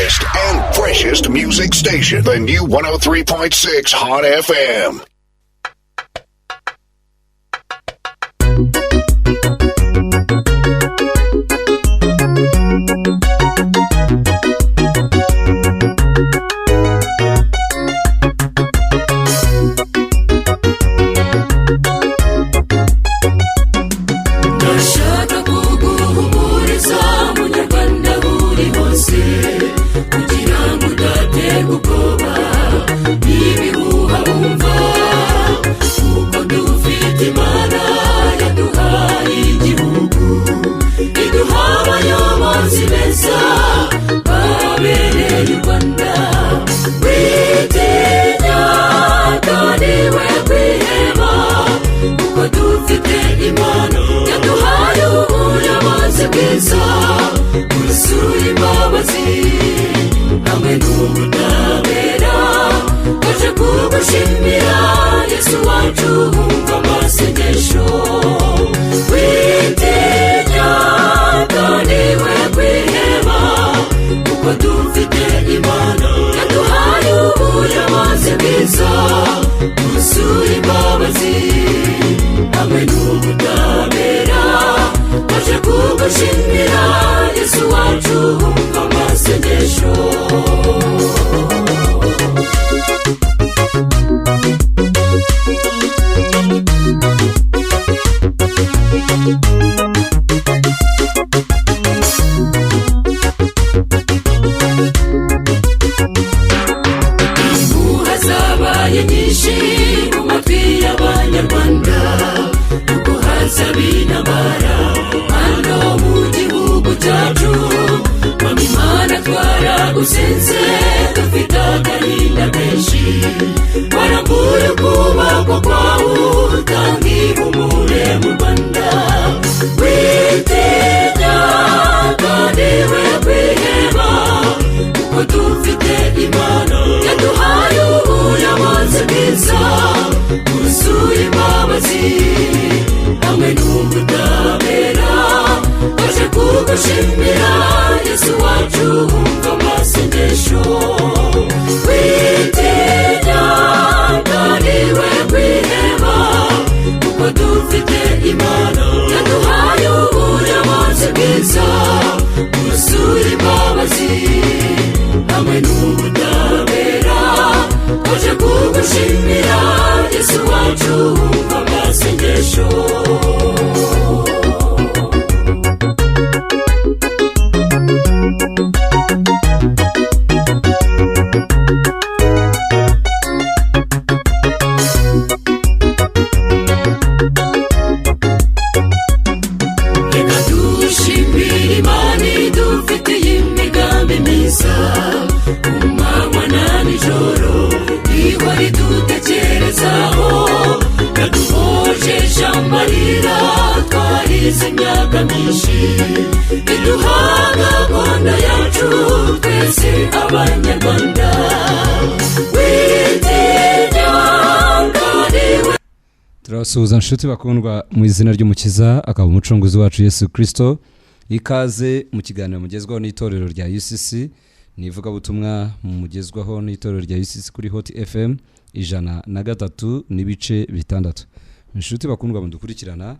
hottest and freshest music station, the new 103.6 Hot FM. Turasuhuza nshuti bakundwa mu izina ry'umukiza akaba umucunguzi wacu Yesu Kristo. Ikaze mu kiganiro mugezwaho n'itorero rya UCC, nivuga butumwa mugezwaho n'itorero rya UCC kuri Hot FM 103 n'ibice bitandatu. Nshuti bakundwa mudukurikirana,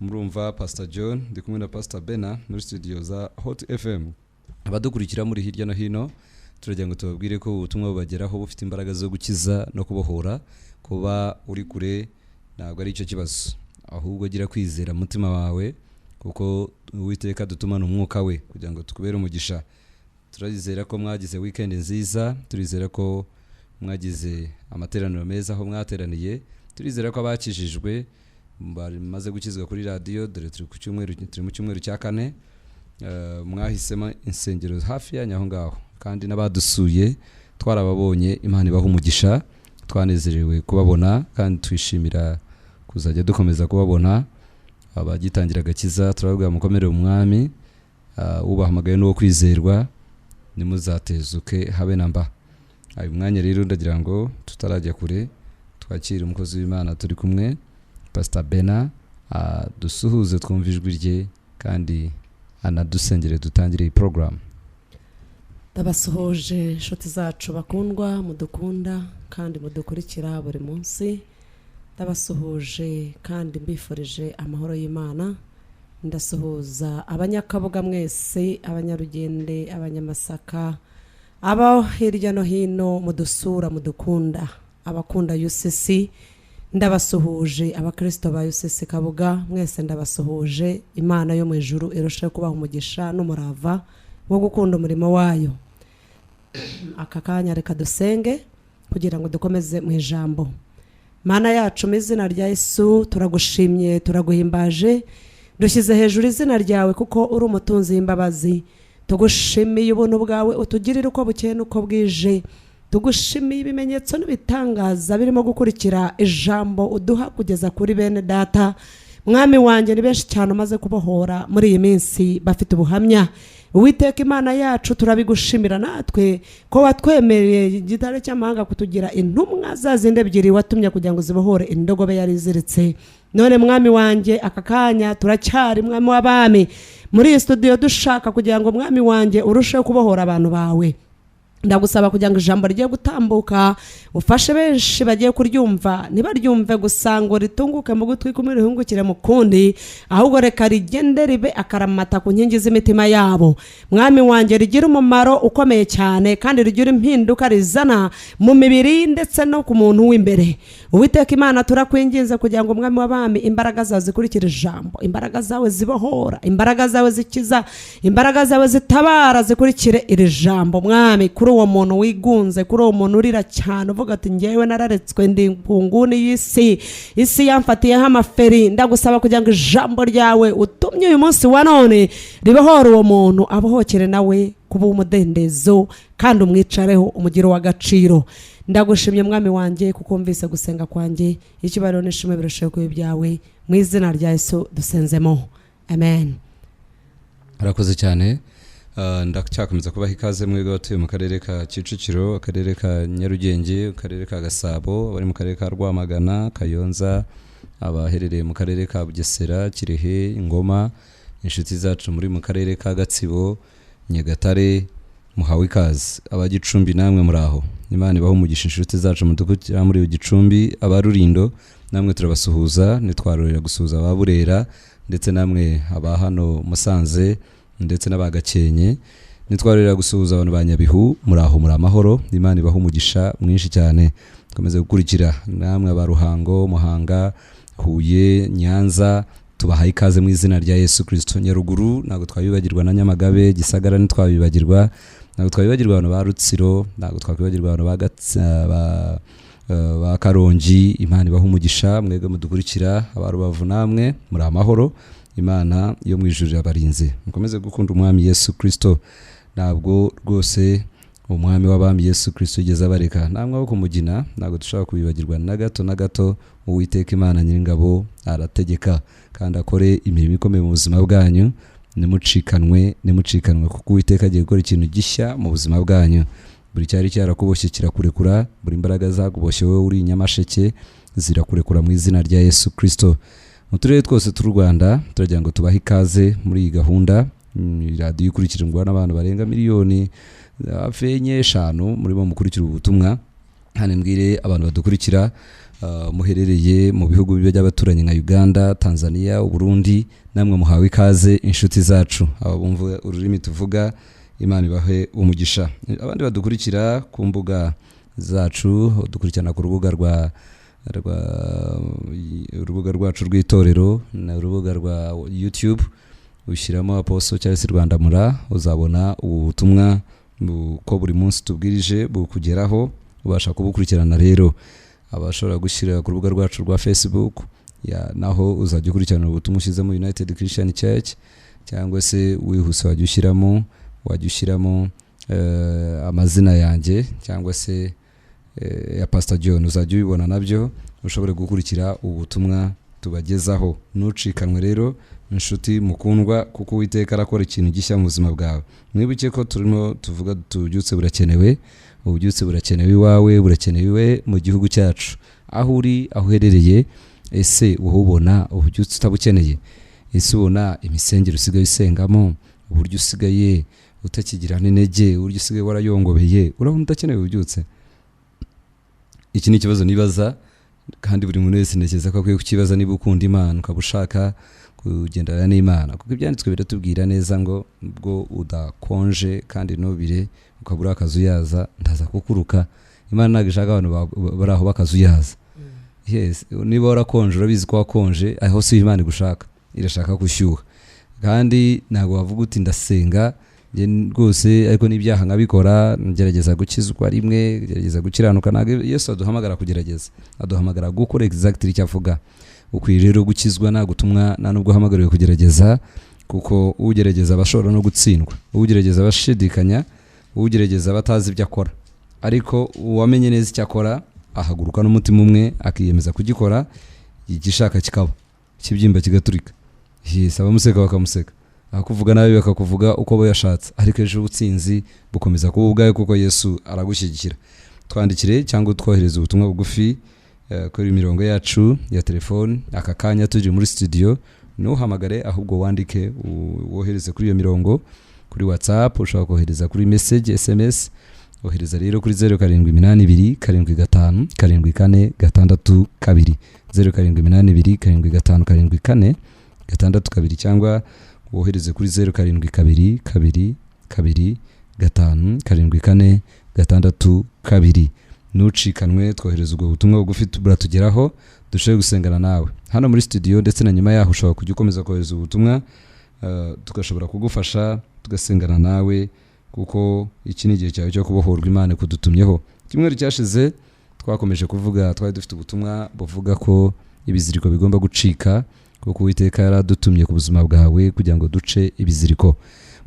murumva Pastor John ndi kumwe na Pastor Bena muri studio za Hot FM. Abadukurikira muri hirya no hino, turagira ngo tubabwire ko ubutumwa bubageraho bufite imbaraga zo gukiza no kubohora. Kuba uri kure ntabwo ari icyo kibazo, ahubwo gira kwizera mutima wawe, kuko Uwiteka dutumana umwuka we kugira ngo tukubere umugisha. Turizera ko mwagize weekend nziza, turizera ko mwagize amateraniro meza aho mwateraniye, turizera ko abakijijwe bamaze gukizwa kuri radio, dore turi mu cyumweru cya kane. Mwahisemo insengero hafi ya nyaho ngaho, kandi n'abadusuye twarababonye. Imana ibaha umugisha, twanezerewe kubabona kandi twishimira kuzajya dukomeza kubabona. Abagitangira agakiza turababwira mukomere umwami, ubahamagaye n'uwo kwizerwa nimuzatezuke habe namba. Ayo mwanya rero ndagira ngo tutarajya kure twakire umukozi w'Imana turi kumwe, Pastor Bena, dusuhuze twumva ijwi rye kandi anadusengere dutangire iyi program. Ndabasuhuje inshuti zacu bakundwa mudukunda kandi mudukurikira buri munsi. Ndabasuhuje kandi mbifurije amahoro y'Imana. Ndasuhuza abanyakabuga mwese, abanyarugende, abanyamasaka, aba hirya no hino mudusura mudukunda, abakunda UCC. Ndabasuhuje abakristo ba UCC Kabuga mwese, ndabasuhuje. Imana yo mu ijuru irushaho kubaha umugisha n'umurava wo gukunda umurimo wayo. Aka kanya reka dusenge kugira ngo dukomeze mu ijambo. Mana yacu mu izina rya Yesu turagushimye, turaguhimbaje, dushyize hejuru izina ryawe kuko uri umutunzi w'imbabazi. Tugushimiye ubuntu bwawe utugirira uko bukeye n'uko bwije. Tugushimiye ibimenyetso n'ibitangaza birimo gukurikira ijambo uduha kugeza kuri bene data. Mwami wanjye, ni benshi cyane umaze kubohora muri iyi minsi bafite ubuhamya. Uwiteka Imana yacu turabigushimira natwe ko watwemereye igitare cy'amahanga kutugira intumwa za zindi ebyiri watumye kugira ngo zibohore indogobe yari iziritse. None mwami wanjye, aka kanya turacyari mwami w'abami muri iyi studio dushaka kugira ngo mwami wanjye urusheho kubohora abantu bawe. Ndagusaba kugira ngo ijambo rigiye gutambuka ufashe benshi bagiye kuryumva, ntibaryumve gusa ngo ritunguke mu gutwi kumwe rihungukire mu kundi, ahubwo reka rigende ribe akaramata ku nkingi z'imitima yabo. Mwami wanjye, rigira umumaro ukomeye cyane kandi rigira impinduka rizana mu mibiri ndetse no ku muntu w'imbere. Uwiteka Imana turakwinginze kugira ngo mwami w'abami imbaraga zawe zikurikire ijambo, imbaraga zawe zibohora, imbaraga zawe zikiza, imbaraga zawe zitabara zikurikire iri jambo. Mwami, kuri uwo muntu wigunze, kuri uwo muntu urira cyane uvuga ati ngewe nararetswe ndi ku nguni y'isi, isi yamfatiyeho amaferi, ndagusaba kugira ngo ijambo ryawe utumye uyu munsi wa none ribohora uwo muntu, abohokere nawe kuba umudendezo kandi umwicareho umugiro w'agaciro. Ndagushimye mwami wanjye kuko umvise gusenga kwanjye, icyubahiro n'ishimwe birushaho kuba ibyawe, mu izina rya Yesu dusenzemo, amen. Arakoze cyane. Ndacyakomeza kubaha ikaze mwebwe batuye mu karere ka Kicukiro, akarere ka Nyarugenge, akarere ka Gasabo, abari mu karere ka Rwamagana, Kayonza, abaherereye mu karere ka Bugesera, Kirehe, Ingoma, inshuti zacu muri mu karere ka Gatsibo, Nyagatare, muhawe ikaze. Abagicumbi namwe muraho, Imana ibaho umugisha. Inshuti zacu mudukurikira muri Gicumbi, abarurindo namwe turabasuhuza, nitwarorera gusuhuza ababurera ndetse namwe aba hano Musanze ndetse n'abagakenye, nitwarorera gusuhuza abantu ba Nyabihu, muraho muri amahoro. Imana ibaho umugisha mwinshi cyane. Komeze gukurikira namwe aba Ruhango, Muhanga, Huye, Nyanza, tubahaye ikaze mu izina rya Yesu Kristo. Nyaruguru ntabwo twabibagirwa na Nyamagabe, Gisagara ntitwabibagirwa, ntabwo twabibagirwa abantu ba Rutsiro, ntabwo twabibagirwa abantu ba Karongi. Imana ibaho umugisha mwebwe mudukurikira, aba Rubavu namwe muri amahoro. Imana yo mu ijuru yabarinze. Mukomeze gukunda umwami Yesu Kristo. Ntabwo rwose umwami w'abami Yesu Kristo yigeze abareka, namwe abo kumugina ntabwo dushaka kubibagirwa na gato na gato. Uwiteka Imana Nyiringabo arategeka kandi akore imirimo ikomeye mu buzima bwanyu. Nimucikanwe kuko Uwiteka agiye gukora ikintu gishya mu buzima bwanyu. Buri cyari cyarakuboshye kirakurekura, buri imbaraga zakuboshye wowe uri Nyamasheke zirakurekura mu izina rya Yesu Kristo. Mu turere twose tw'u Rwanda turagira ngo tubahe ikaze muri iyi gahunda. Radio ikurikiranwa n'abantu barenga miliyoni hafi 5 muri bo mukurikira ubutumwa. Hane mbwire abantu badukurikira muherereye mu bihugu by'abaturanyi nka Uganda, Tanzania, Burundi, namwe muhawe ikaze inshuti zacu. Aba bumva ururimi tuvuga, Imana ibahe umugisha. Abandi badukurikira ku mbuga zacu, dukurikirana ku rubuga rwacu rw'itorero na urubuga rwa YouTube, ushyiramo Apostle Charles Rwandamura, uzabona ubutumwa ko buri munsi tubwirije bukugeraho, ubasha kubukurikirana. Rero abashobora gushyira ku rubuga rwacu rwa Facebook naho uzajya ukurikirana ubutumwa ushyizemo United Christian Church, cyangwa se wihuse wajya ushyiramo amazina yanjye cyangwa se ya Pastor John, uzajya ubibona nabyo ushobore gukurikira ubutumwa tubagezaho. Nucikanwe rero inshuti mukundwa, kuko Uwiteka arakora ikintu gishya mu buzima bwawe. Mwibuke ko turimo tuvuga tubyutse burakenewe, ububyutse burakenewe iwawe, burakenewe mu gihugu cyacu. Aho uri, aho uherereye, ese uhubona ububyutse utabukeneye? Ese ubona imisengero usigaye usengamo, uburyo usigaye utakigira n'intege uryo usigaye warayongobeye urabona udakeneye ubyutse. Iki ni ikibazo nibaza kandi buri muntu wese ntekereza ko akwiye kukibaza niba ukunda Imana ukaba ushaka kugendana n'Imana, kuko ibyanditswe biratubwira neza ngo ubwo udakonje kandi nubire ukabura akazuyaza ndaza kukuruka. Imana ntabwo ishaka abantu bari aho bakazuyaza. Yes, niba warakonje urabizi ko wakonje, aho si Imana igushaka, irashaka gushyuha. Kandi ntabwo wavuga uti ndasenga rwose ariko n'ibyaha nkabikora, ngerageza gukizwa rimwe, ngerageza gukiranuka. Ntabwo Yesu aduhamagara kugerageza, aduhamagara gukora exactly icyo avuga. Ukwiye rero gukizwa nta gutumwa nta nubwo uhamagariwe kugerageza, kuko ugerageza abashobora no gutsindwa, ugerageza abashidikanya, ugerageza batazi ibyo akora. Ariko uwamenye neza icyo akora ahaguruka n'umutima umwe akiyemeza kugikora, igishaka kikaba, kibyimba kigaturika. Yes, abamuseka bakamuseka, akuvuga nabi bakakuvuga uko bayashatse, ariko ejo ubutsinzi bukomeza kuba ubwawe kuko Yesu aragushyigikira. Twandikire cyangwa twohereze ubutumwa bugufi kuri mirongo yacu ya telefone. Aka kanya turi muri studio, ntuhamagare ahubwo wandike wohereze kuri iyo mirongo. Kuri WhatsApp ushobora kohereza kuri message SMS, ohereza rero kuri 0782 75 74 62 0782 75 74 62 cyangwa wohereze kuri 0722 2 2 5 74 62. Nucikanwe twohereza ubwo butumwa bugufi buratugeraho dushoboye gusengana nawe hano muri studio, ndetse na nyuma yaho ushobora kujya ukomeza kohereza ubutumwa tugashobora kugufasha tugasengana nawe, kuko iki ni igihe cyawe cyo kubohorwa Imana kudutumyeho. Kimwe cyashize twakomeje kuvuga, twari dufite ubutumwa buvuga ko ibiziriko bigomba gucika, kuko Uwiteka yaradutumye ku buzima bwawe kugira ngo duce ibiziriko.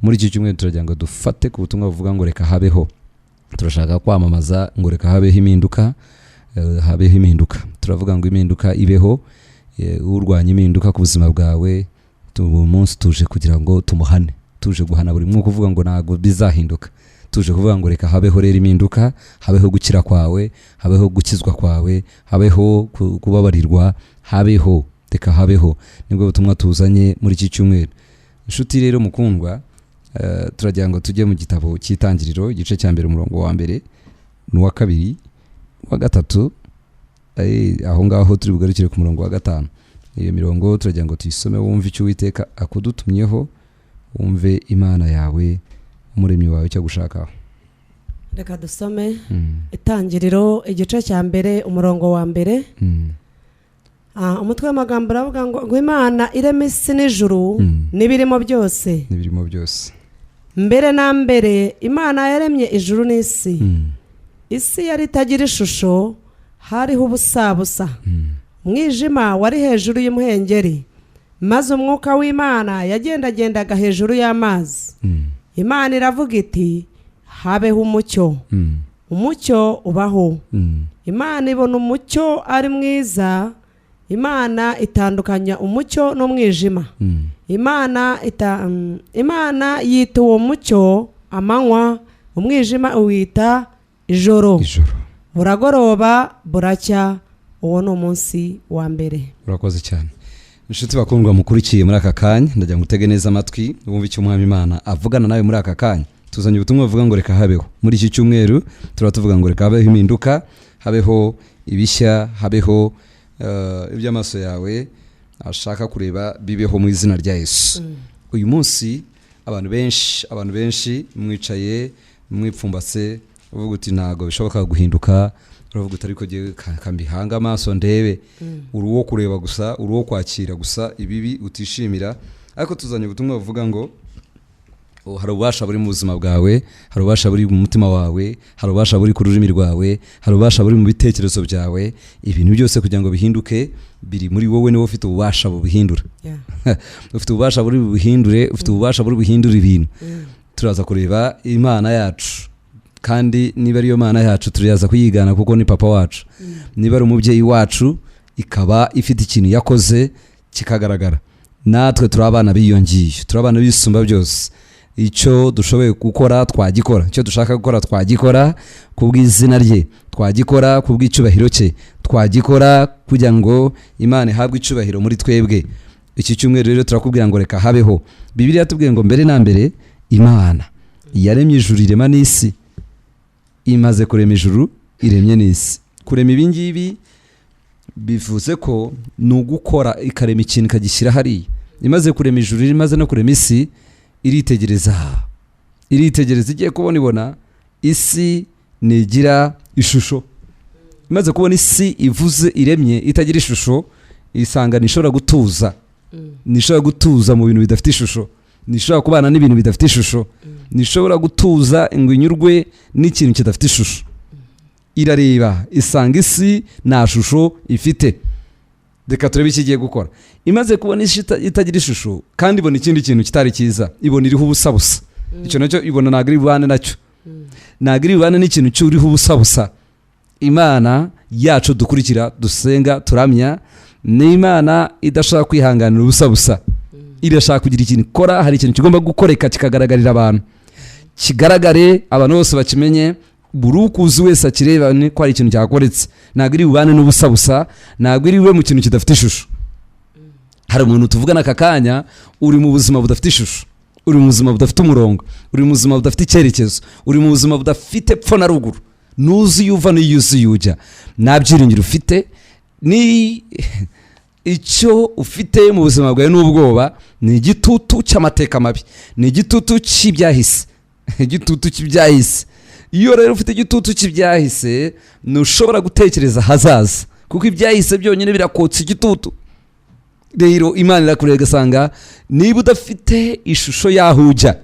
Muri iki cyumweru turagira ngo dufate ku butumwa buvuga ngo reka habeho. Turashaka kwamamaza ngo reka habeho impinduka, habeho impinduka. Turavuga ngo impinduka ibeho, urwanya impinduka ku buzima bwawe. Ubu munsi tuje kugira ngo tumuhane, tuje guhana buri mwuka uvuga ngo ntago bizahinduka. Tuje kuvuga ngo reka habeho rero impinduka, habeho gukira kwawe, habeho gukizwa kwawe, habeho kubabarirwa, habeho, reka habeho. Nibwo butumwa tuzanye muri iki cyumweru. Inshuti rero mukundwa, turagira ngo tujye mu gitabo cy'Itangiriro igice cya mbere umurongo wa mbere n'uwa kabiri, wa gatatu, aho ngaho turi bugarukire ku murongo wa gatanu. Iyo mirongo turagira ngo tuyisome wumve icyo Uwiteka akudutumyeho, wumve Imana yawe, umuremyi wawe cyo gushakaho. Reka dusome Itangiriro igice cya mbere umurongo wa mbere. Umutwe w'amagambo aravuga ngo Imana irema isi n'ijuru n'ibirimo byose. N'ibirimo byose. Mbere na mbere Imana yaremye ijuru n'isi. Isi yari itagira ishusho, hariho ubusabusa. Umwijima wari hejuru y'umuhengeri, maze umwuka w'Imana yagendagendaga hejuru y'amazi. Imana iravuga iti habeho umucyo. Umucyo ubaho. Imana ibona umucyo ari mwiza. Imana itandukanya umucyo n'umwijima. Imana yita uwo mucyo amanywa, umwijima uwita ijoro. Buragoroba buracya, uwo ni umunsi wa mbere. Urakoze cyane. Inshuti bakundwa mukurikiye muri aka kanya, ndagira ngo utege neza amatwi wumve icyo Umwami Imana avugana nawe muri aka kanya. Tuzanye ubutumwa buvuga ngo reka habeho. Muri iki cyumweru turatuvuga ngo reka habeho impinduka, habeho ibishya, habeho iby'amaso yawe ashaka kureba bibeho mu izina rya Yesu. Uyu munsi abantu benshi mwicaye mwipfumbase uvuga uti ntago bishoboka guhinduka, uravuga uti ariko kambihanga amaso ndebe, uruwo kureba gusa, uruwo kwakira gusa ibibi utishimira. Ariko tuzanye ubutumwa buvuga ngo hari ububasha buri mu buzima bwawe, hari ububasha buri mu mutima wawe, hari ububasha buri ku rurimi rwawe, hari ububasha buri mu bitekerezo byawe. Ibintu byose kugira ngo bihinduke biri muri wowe, niwe ufite ububasha bubihindura. Ufite ububasha buri buhindure, ufite ububasha buri buhindura ibintu. Turaza kureba Imana yacu, kandi niba ariyo Mana yacu turaza kuyigana kuko ni papa wacu. Niba ari umubyeyi wacu ikaba ifite ikintu yakoze kikagaragara, natwe turi abana biyongiye, turi abana bisumba byose. Icyo dushoboye gukora twagikora, icyo dushaka gukora twagikora kubw'izina rye, twagikora kubw'icyubahiro cye, twagikora kugira ngo Imana ihabwe icyubahiro muri twebwe. Iki cyumweru rero turakubwira ngo reka habeho. Bibiliya tubwiye ngo mbere na mbere Imana yaremye ijuru irema n'isi. Imaze kurema ijuru iremye n'isi. Kurema ibi ngibi bivuze ko ni ugukora ikarema ikintu ikagishyira hariya. Imaze kurema ijuru imaze no kurema isi, iritegereza igiye kubona ibona isi nigira ishusho. Imaze kubona isi ivuze iremye itagira ishusho, isanga nishobora gutuza mu bintu bidafite ishusho, nishobora kubana n'ibintu bidafite ishusho, nishobora gutuza ngo inyurwe n'ikintu kidafite ishusho. Irareba isanga isi nta shusho ifite. Reka turebe iki igiye gukora. Imaze kubona isi itagira ishusho kandi ibona ikindi kintu kitari cyiza, ibona iriho ubusabusa. Icyo nacyo ibona ntabwo iri bubane nacyo, ntabwo iri bubane n'ikintu cy'uriho ubusabusa. Imana yacu dukurikira, dusenga, turamya, ni Imana idashaka kwihanganira ubusabusa. Irashaka kugira ikintu ikora, hari ikintu kigomba gukoreka kikagaragarira abantu, kigaragare abantu bose bakimenye, buri ukuzi wese akireba ko hari ikintu cyakoretse. Ntabwo iri bubane n'ubusabusa, ntabwo iri bube mu kintu kidafite ishusho. Hari umuntu tuvugana aka kanya uri mu buzima budafite ishusho, uri mu buzima budafite umurongo, uri mu buzima budafite icyerekezo, uri mu buzima budafite pfo na ruguru, nuzi yuva n'iyuzi yujya, nta byiringiro ufite, ni icyo ufite mu buzima bwawe n'ubwoba, ni igitutu cy'amateka mabi, ni igitutu cy'ibyahise, igitutu cy'ibyahise. Iyo rero ufite igitutu cy'ibyahise, ntushobora gutekereza hazaza, kuko ibyahise byonyine birakotsa igitutu. Rero Imana irakureba igasanga niba udafite ishusho y'aho ujya,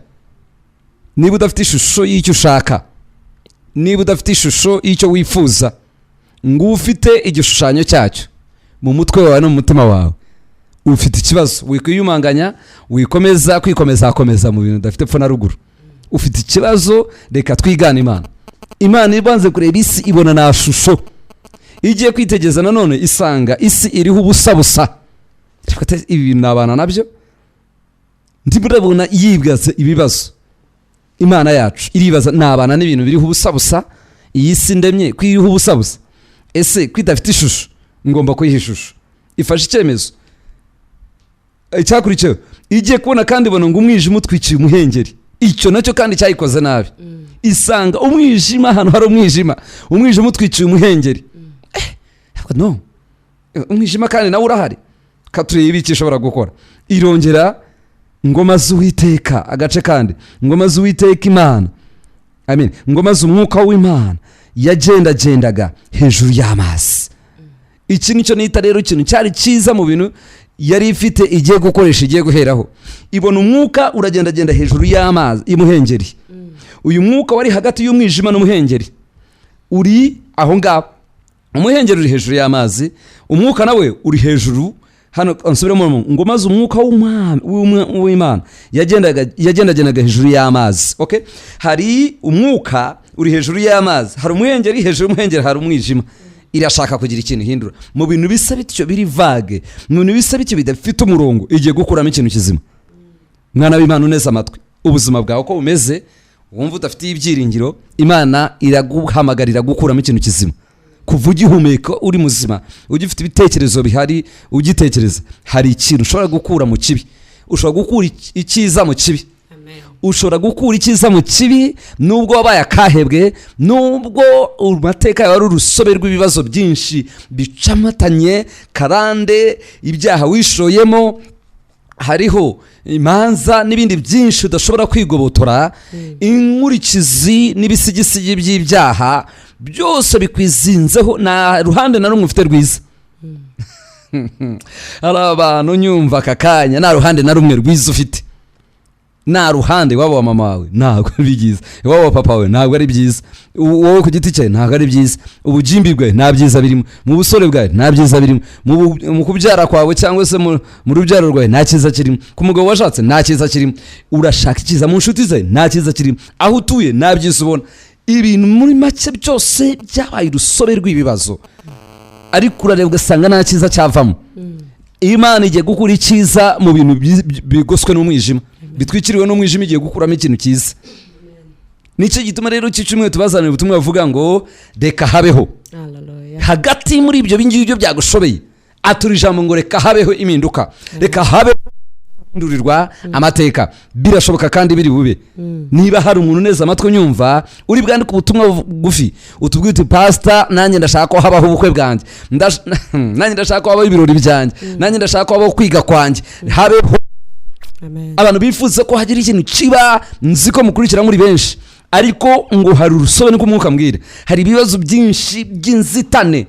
niba udafite ishusho y'icyo ushaka, niba udafite ishusho y'icyo wifuza, ngo ufite igishushanyo cyacyo mu mutwe wawe no mu mutima wawe, ufite ikibazo. Wikwiyumanganya, kwikomeza mu bintu udafite pfo na ruguru, ufite ikibazo. Reka twigane Imana. Imana ibanze kureba isi ibona nta shusho, igiye kwitegereza nanone isanga isi iriho ubusabusa. Ibi bintu nabana nabyo, ndibona yibwaza ibibazo. Imana yacu iribaza, nabana n'ibintu biriho ubusabusa, iyi si ndemye kwiriho ubusabusa, ese kwidafite ishusho ngomba kuyiha ishusho. Ifashe icyemezo. Icyakurikiyeho igiye kubona kandi ibona ngo umwijima utwikiye umuhengeri. Icyo nacyo kandi cyayikoze nabi. Isanga umwijima, ahantu hari umwijima utwikiye umuhengeri. No, umwijima kandi nawe urahari. Katurebe iki ishobora gukora. Irongera ngoma z'Uwiteka, agace kandi ngoma z'Uwiteka Imana, amen, ngoma z'umwuka w'Imana yagendagendaga hejuru y'amazi. Iki nicyo nita rero ikintu cyari cyiza mu bintu yari ifite igiye gukoresha, igiye guheraho. Ibona umwuka uragendagenda hejuru y'amazi imuhengeri. Uyu mwuka wari hagati y'umwijima n'umuhengeri, uri aho ngaho. Umuhengeri uri hejuru y'amazi, umwuka nawe uri hejuru. Hano ansubiremo ngo maze umwuka w'Imana yagendagendaga hejuru y'amazi. Okay, hari umwuka uri hejuru y'amazi, hari umuhengeri, hejuru y'umuhengeri hari umwijima. Irashaka kugira ikintu hindura mu bintu bisa bityo, biri vague, mu bintu bisa bityo bidafite umurongo, igiye gukuramo ikintu kizima. Mwana w'Imana, uneze amatwi, ubuzima bwawe uko bumeze, wumva udafite ibyiringiro, Imana iraguhamagarira gukuramo ikintu kizima. Kuva ugihumeka uri muzima, ugifite ibitekerezo bihari, ugitekereza, hari ikintu ushobora gukura mu kibi, ushobora gukura icyiza mu kibi. Ushobora gukura icyiza mu kibi, nubwo wabaye akahebwe, nubwo amateka yawe ari urusobe rw'ibibazo byinshi bicamatanye, karande, ibyaha wishoyemo, hariho imanza n'ibindi byinshi udashobora kwigobotora. Inkurikizi n'ibisigisigi by'ibyaha byose bikwizinzeho, nta ruhande na rumwe ufite rwiza. Hari abantu nyumva aka kanya nta ruhande na rumwe rwiza ufite. Nta ruhande, waba wa mama wawe ntabwo ari byiza, waba wa papa wawe ntabwo ari byiza, wowe ku giti cyawe ntabwo ari byiza, ubugimbi bwawe nta byiza birimo, mu busore bwawe nta byiza birimo, mu kubyara kwawe cyangwa se mu rubyaro rwawe nta cyiza kirimo, ku mugabo washatse nta cyiza kirimo, urashaka icyiza mu nshuti zawe nta cyiza kirimo, aho utuye nta byiza ubona. Ibintu muri make byose byabaye urusobe rw'ibibazo, ariko urareba ugasanga nta cyiza cyavamo. Imana igiye gukura icyiza mu bintu bigoswe n'umwijima, bitwikiriwe n'umwijima, igiye gukuramo ikintu cyiza. Nicyo gituma rero cy'icumwe tubazanira ubutumwa bavuga ngo reka habeho. Hagati muri ibyo bingibi byo byagushobeye, atura ijambo ngo reka habeho impinduka, reka habeho guhindurirwa amateka. Birashoboka kandi biri bube. Niba hari umuntu neza amatwi unyumva uri bwandike ubutumwa bugufi utubwire uti pastor nanjye ndashaka ko habaho ubukwe bwanjye, nanjye ndashaka ko habaho ibirori byanjye, nanjye ndashaka ko habaho kwiga kwanjye, habeho abantu bifuza ko hagira ikintu kiba. Nzi ko mukurikira muri benshi, ariko ngo hari urusobe rw'umwuka mbwira, hari ibibazo byinshi by'inzitane.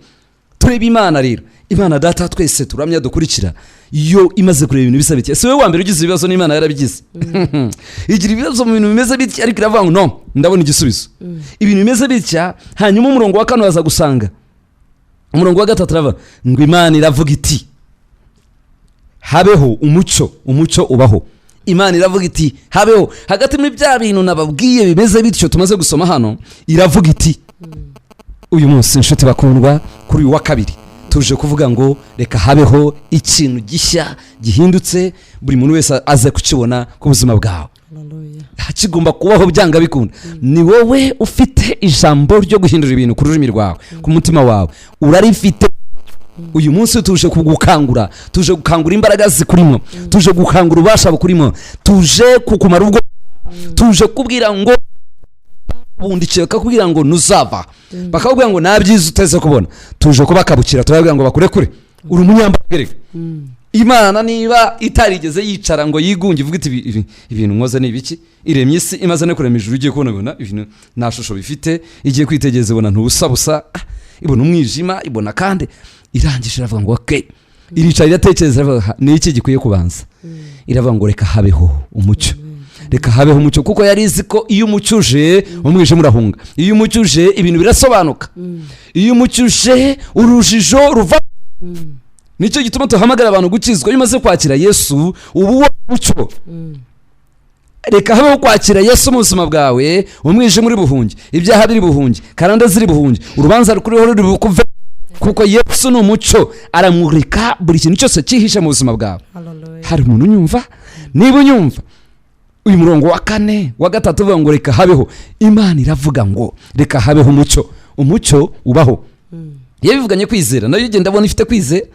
Tureba Imana rero, Imana data twese turamya dukurikira, iyo imaze kureba ibintu bisa bitya, si wowe wa mbere ugize ibibazo, n'Imana yarabigize. Igira ibibazo mu bintu bimeze bitya, ariko iravuga ngo no, ndabona igisubizo. Ibintu bimeze bitya, hanyuma umurongo wa 4 waza gusanga umurongo wa 3 rava ngo Imana iravuga iti habeho umucyo ubaho. Imana iravuga iti habeho. Hagati muri bya bintu nababwiye bimeze bityo tumaze gusoma hano, iravuga iti uyu munsi inshuti bakundwa, kuri uyu wa kabiri tuje kuvuga ngo reka habeho ikintu gishya gihindutse, buri muntu wese aze kukibona ku buzima bwawe. Kigomba kubaho byanga bikunda. Ni wowe ufite ijambo ryo guhindura ibintu ku rurimi rwawe, ku mutima wawe urarifite. Uyu munsi tuje kugukangura, tuje gukangura imbaraga zikurimo, tuje gukangura ubasha bukurimo, tuje kukumara ubwo, tuje kubwira ngo bundikira kakubwira ngo nuzava, bakakubwira ngo nabyiza uteze kubona, tuje kubakabukira, turabwira ngo bakurekure, uri umunyambaraga. Imana niba itarigeze yicara ngo yigunge ivuga iti ibintu nkoze ni ibiki, iremye isi imaze no kurema ijuru, ugiye kubona ibintu nta shusho bifite, igiye kwitegereza ibona ntubusa, ibona umwijima, ibona kandi irangije iravuga ngo okay, iricara iratekereza, iravuga ni iki gikwiye kubanza. Iravuga ngo reka habeho umucyo, reka habeho umucyo, kuko yari izi ko iyo umucyo uje umwijima urahunga, iyo umucyo uje ibintu birasobanuka, iyo umucyo uje urujijo ruva. Nicyo gituma tuhamagara abantu gukizwa. Iyo umaze kwakira Yesu ubu wo mucyo, reka habeho kwakira Yesu mu buzima bwawe, umwijima muri buhunge, ibyaha biri buhunge, karanda ziri buhunge, urubanza rukuriho ruri bukuve, kuko Yesu ni umucyo, aramurika buri kintu cyose cyihishe mu buzima bwawe. Hari umuntu unyumva? Niba unyumva uyu murongo wa 4 wa 3 uvuga ngo reka habeho, Imana iravuga ngo reka habeho umucyo ubaho. Yabivuganye kwizera, nayo ugenda abona ifite kwizera,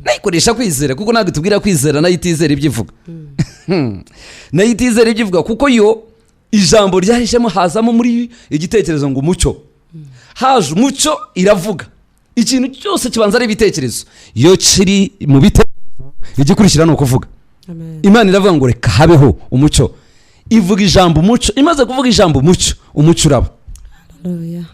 nayikoresha kwizera, kuko ntabwo tubwira kwizera nayo itizera ibyo ivuga. Nayo itizera ibyo ivuga, kuko yo ijambo ryahishemo hazamo muri igitekerezo ngo umucyo. Haje umucyo iravuga, ikintu cyose kibanza ari ibitekerezo, iyo kiri mu bitekerezo igikurikira ni ukuvuga. Imana iravuga ngo reka habeho umucyo, ivuga ijambo umucyo, imaze kuvuga ijambo umucyo uraba.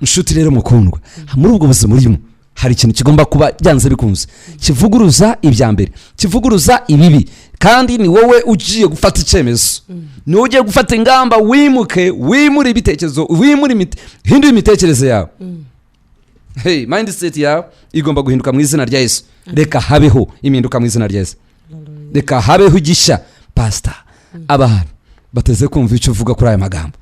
Inshuti rero mukundwa, muri ubwo buzima urimo hari ikintu kigomba kuba byanze bikunze, kivuguruza ibya mbere, kivuguruza ibibi, kandi ni wowe ugiye gufata icyemezo, ni wowe ugiye gufata ingamba, wimure ibitekerezo, hindura imitekerereze yawe. Hey, mindset yawe igomba guhinduka mu izina rya Yesu. Reka habeho impinduka mu izina rya Yesu, reka habeho igishya. Pastor, abantu bateze kumva icyo uvuga kuri aya magambo.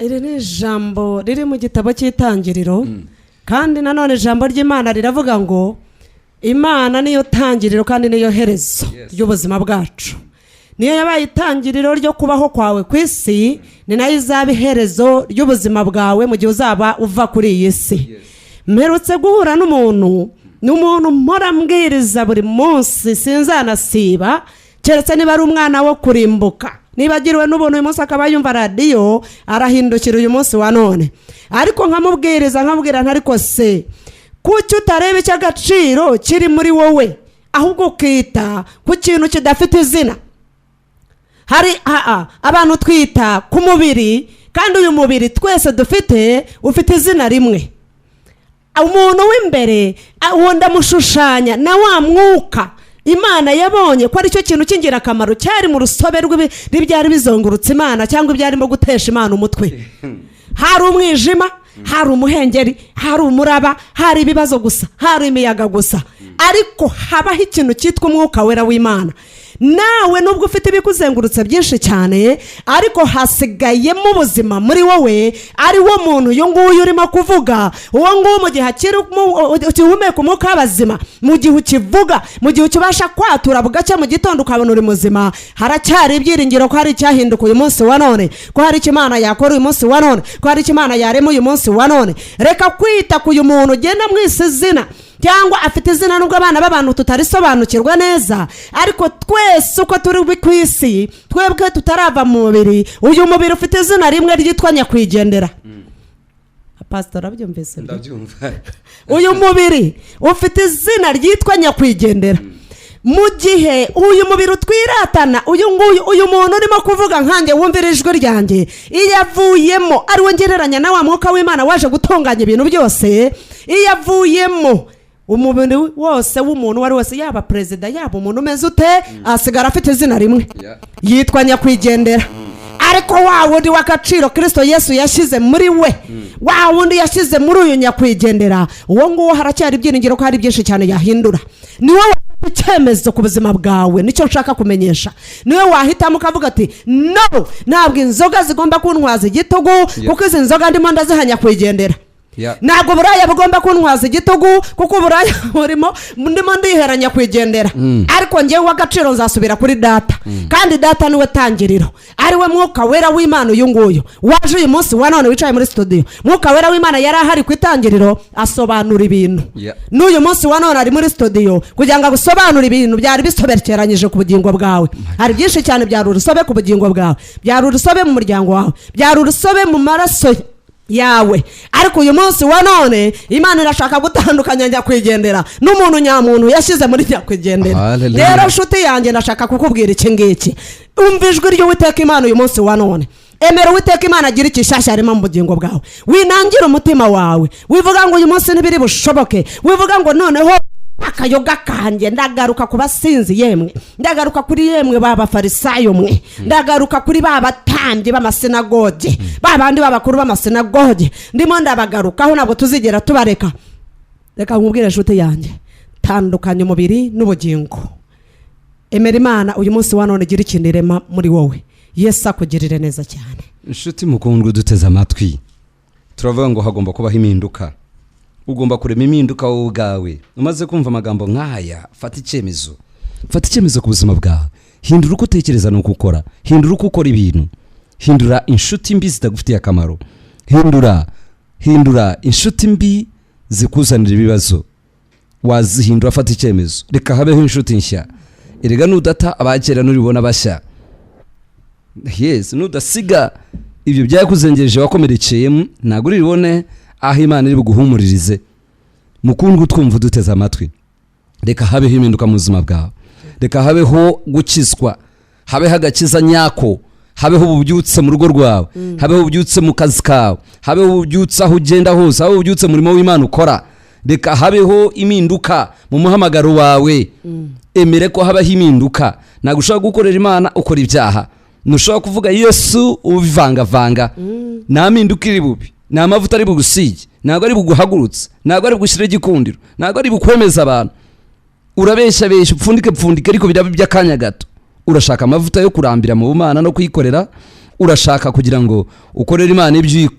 Iri ni ijambo riri mu gitabo cy'Itangiriro, kandi nanone ijambo ry'Imana riravuga ngo Imana niyo tangiriro kandi niyo herezo ry'ubuzima bwacu. Niyo yabaye itangiriro ryo kubaho kwawe ku isi, ni nayo izaba iherezo ry'ubuzima bwawe mu gihe uzaba uva kuri iyi si. Mperutse guhura n'umuntu mpora mbwiriza buri munsi, sinzanasiba, keretse niba ari umwana wo kurimbuka. Niba agiriwe n'ubuntu uyu munsi akaba yumva radiyo, arahindukira uyu munsi wa none, ariko nkamubwiriza nkabwira ntariko se kuki utareba icy'agaciro kiri muri wowe, ahubwo ukita ku kintu kidafite izina. Hari abantu twita ku mubiri, kandi uyu mubiri twese ufite izina rimwe. Umuntu w'imbere uwo ndamushushanya na wa mwuka Imana yabonye ko ari cyo kintu cy'ingirakamaro cyari mu rusobe rw'ibyari bizongurutse Imana, cyangwa ibyarimo gutesha Imana umutwe. Hari umwijima, hari umuhengeri, hari umuraba, hari ibibazo gusa, hari imiyaga gusa, ariko habaho ikintu cyitwa umwuka wera w'Imana. Nawe nubwo ufite ibikuzengurutse byinshi cyane, ariko hasigayemo ubuzima muri wowe, ari wo muntu uyu nguyu urimo kuvuga. Uwo nguwo mu gihe ukihumeka umwuka w'abazima, mu gihe ukivuga, mu gihe ukibasha kwatura bugacya mu gitondo ukabona uri muzima, haracyari ibyiringiro ko hari icyahinduka uyu munsi wa none, ko hari icyo Imana yakora uyu munsi wa none, ko hari icyo Imana yarema uyu munsi wa none. Reka kwita ku uyu muntu ugenda mwisi izina, cyangwa afite izina nubwo abana b'abantu tutarisobanukirwa neza, ariko twese uko turi ku isi twebwe tutarava mu mubiri, uyu mubiri ufite izina rimwe ryitwa nyakwigendera. Pastor abyumvise? Ndabyumva. Uyu mubiri ufite izina ryitwa nyakwigendera. Mu gihe uyu mubiri utwiratana, uyu muntu urimo kuvuga nkanjye wumvira ijwi ryanjye, iyo avuyemo ari we ngereranya na wa mwuka w'Imana waje gutunganya ibintu byose, iyo avuyemo umubiri wose w'umuntu wari wese, yaba perezida yaba umuntu umeze ute, asigara afite izina rimwe yitwa nyakwigendera. Ariko wa wundi w'agaciro Kristo Yesu yashyize muri we, wa wundi yashyize muri uyu nyakwigendera, uwo nguwo haracyari ibyiringiro ko hari byinshi cyane yahindura. Ni wowe icyemezo ku buzima bwawe, nicyo nshaka kumenyesha. Niwe wahitamo ukavuga ati no, ntabwo inzoga zigomba kuntwaza igitugu, kuko izi nzoga ndimo ndazihanya kwigendera. Ntabwo buraya bugomba kuntwaza igitugu, kuko buraya burimo ndimo ndiheranya kwigendera. Ariko njyewe w'agaciro nzasubira kuri data, kandi data niwe tangiriro, ari we mwuka wera w'Imana. Uyu nguyu waje uyu munsi wa none wicaye muri studio, mwuka wera w'Imana yari ahari ku itangiriro asobanura ibintu. N'uyu munsi wa none ari muri studio kugira ngo agusobanure ibintu byari bisobekeranyije ku bugingo bwawe. Hari byinshi cyane byari urusobe ku bugingo bwawe, byari urusobe mu muryango wawe, byari urusobe mu maraso yawe. Ariko uyu munsi wa none Imana irashaka gutandukanya nyakwigendera n'umuntu nyamuntu yashyize muri nyakwigendera. Rero nshuti yanjye ndashaka kukubwira iki ngiki, umva ijwi ry'Uwiteka Imana uyu munsi wa none. Emera Uwiteka Imana agira ikishashya arimo mu bugingo bwawe. Winangira umutima wawe, wivuga ngo uyu munsi ntibiri bushoboke, wivuga ngo noneho akayoga kanjye ndagaruka ku basinzi yemwe, ndagaruka kuri yemwe b'abafarisayo mwe, ndagaruka kuri babatambyi b'amasinagoge, babandi b'abakuru b'amasinagoge, ndimo ndabagarukaho, ntabwo tuzigera tubareka. Reka nkubwire nshuti yanjye, tandukanya umubiri n'ubugingo. Emera Imana uyu munsi wa none igira ikintu irema muri wowe. Yesu akugirire neza cyane. Inshuti mukundwa duteze amatwi, turavuga ngo hagomba kubaho impinduka. Ugomba kurema impinduka wowe ubwawe. Umaze kumva amagambo nk'aya, fata icyemezo ku buzima bwawe. Hindura uko utekereza n'uko ukora, hindura uko ukora ibintu, hindura inshuti mbi zitagufitiye akamaro, hindura inshuti mbi zikuzanira ibibazo. Wazihindura, fata icyemezo, reka habeho inshuti nshya. Erega nudata abakera nuribona bashya. Yes, nudasiga ibyo byakuzengereje wakomerekeyemo, ntabwo uribone aho Imana iri buguhumuririze. Mukundwa utwumva duteze amatwi, reka habeho impinduka mu buzima bwawe, reka habeho gukizwa, habeho agakiza nyako, habeho ububyutse mu rugo rwawe, habeho ububyutse mu kazi kawe, habeho ububyutse aho ugenda hose, habeho ububyutse mu murimo w'Imana ukora. Reka habeho impinduka mu muhamagaro wawe. Emere ko habaho impinduka. Ntabwo ushobora gukorera Imana ukora ibyaha, ntushobora kuvuga Yesu ubivangavanga. Nta mpinduka iri bubi, nta mavuta ari bugusige, ntabwo ari buguhagurutse, ntabwo ari bugushyira igikundiro, ntabwo ari bukwemeza abantu. Urabeshya upfundike ariko biraba by'akanya gato. Urashaka amavuta yo kurambira mu bumana no kuyikorera, urashaka kugira ngo ukorere Imana ibyo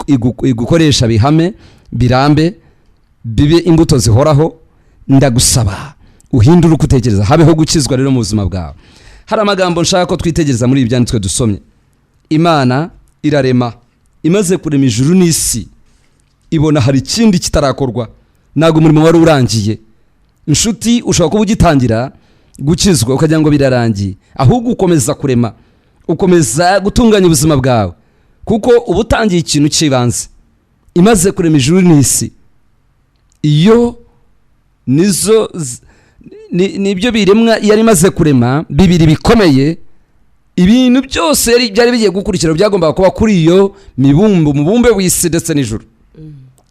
igukoresha bihame, birambe, bibe imbuto zihoraho. Ndagusaba uhindura uko utekereza, habeho gukizwa rero mu buzima bwawe. Hari amagambo nshaka ko twitegereza muri ibi byanditswe dusomye. Imana irarema, imaze kurema ijuru n'isi, ibona hari ikindi kitarakorwa, ntabwo umurimo wari urangiye. Inshuti, ushobora kuba ugitangira gukizwa ukagira ngo birarangiye, ahubwo ukomeza kurema, ukomeza gutunganya ubuzima bwawe, kuko uba utangiye ikintu cy'ibanze. Imaze kurema ijuru n'isi, iyo nizo nibyo biremwa yari imaze kurema bibiri bikomeye. Ibintu byose byari bigiye gukurikira byagombaga kuba kuri iyo mubumbe w'isi ndetse n'ijuru,